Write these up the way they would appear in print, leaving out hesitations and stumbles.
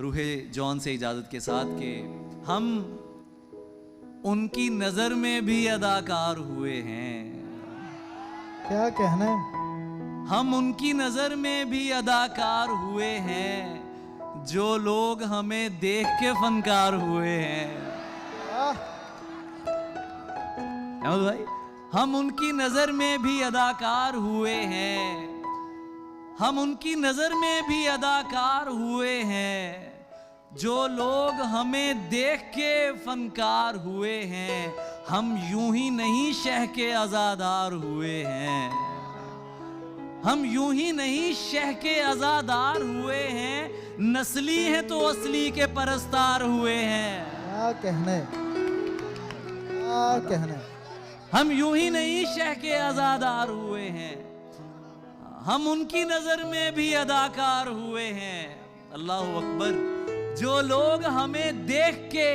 रूहे John से इजाजत के साथ कि हम उनकी नजर में भी अदाकार हुए हैं। क्या कहना है? हम उनकी नजर में भी अदाकार हुए हैं, जो लोग हमें देख के फनकार हुए हैं। अहमद भाई, हम उनकी नजर में भी अदाकार हुए हैं, हम उनकी नजर में भी अदाकार हुए हैं, जो लोग हमें देख के फनकार हुए हैं। हम यूं ही नहीं शह के आजादार हुए हैं, हम यूं ही नहीं शह के आजादार हुए हैं, नस्ली हैं तो असली के परस्तार हुए हैं। क्या कहना है? क्या कहना है? हम यूं ही नहीं शह के आजादार हुए हैं, हम उनकी नजर में भी अदाकार हुए हैं। अल्लाह अकबर। जो लोग हमें देख के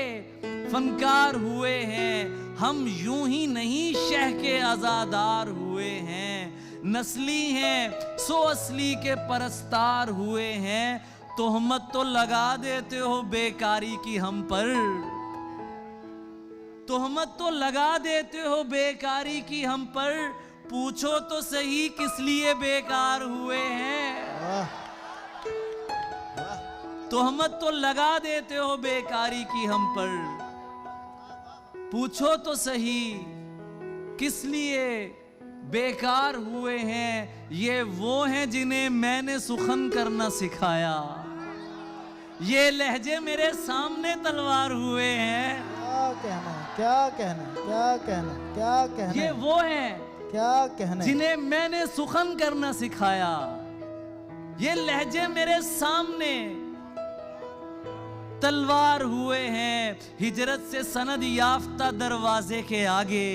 फनकार हुए हैं, हम यूं ही नहीं शह के आजादार हुए हैं, नस्ली हैं सो असली के परस्तार हुए हैं। तोहमत तो लगा देते हो बेकारी की हम पर, तोहमत तो लगा देते हो बेकारी की हम पर, पूछो तो सही किस लिए बेकार हुए हैं। तोहमत तो लगा देते हो बेकारी की हम पर, पूछो तो सही किस लिए बेकार हुए हैं। ये वो हैं जिन्हें मैंने सुखन करना सिखाया, ये लहजे मेरे सामने तलवार हुए हैं। क्या कहना है? क्या कहना है? क्या कहना है? क्या कहना है? ये वो हैं क्या कहना है? जिन्हें मैंने सुखन करना सिखाया, ये लहजे मेरे सामने तलवार हुए हैं। हिजरत से सनद याफ्ता दरवाजे के आगे,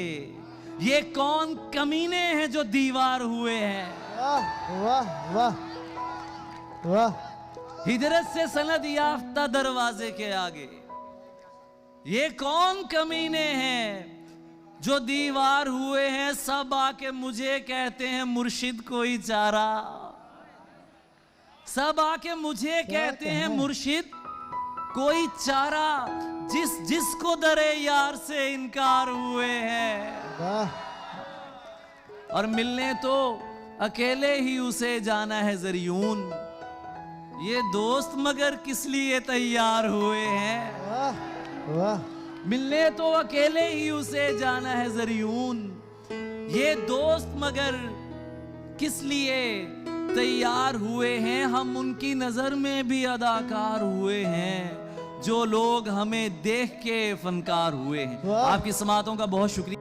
ये कौन कमीने हैं जो दीवार हुए हैं। वाह वाह वाह वाह। हिजरत से सनद याफ्ता दरवाजे के आगे, ये कौन कमीने हैं जो दीवार हुए हैं। सब आके मुझे कहते हैं मुर्शिद कोई चारा, सब आके मुझे कहते हैं मुर्शिद कोई चारा, जिसको दरे यार से इनकार हुए हैं। वाह। और मिलने तो अकेले ही उसे जाना है ज़रियून, ये दोस्त मगर किस लिए तैयार हुए हैं। वाह वाह। मिलने तो अकेले ही उसे जाना है ज़रियून, ये दोस्त मगर किस लिए तैयार हुए हैं। हम उनकी नजर में भी अदाकार हुए हैं, जो लोग हमें देख के फनकार हुए हैं। आपकी समातों का बहुत शुक्रिया।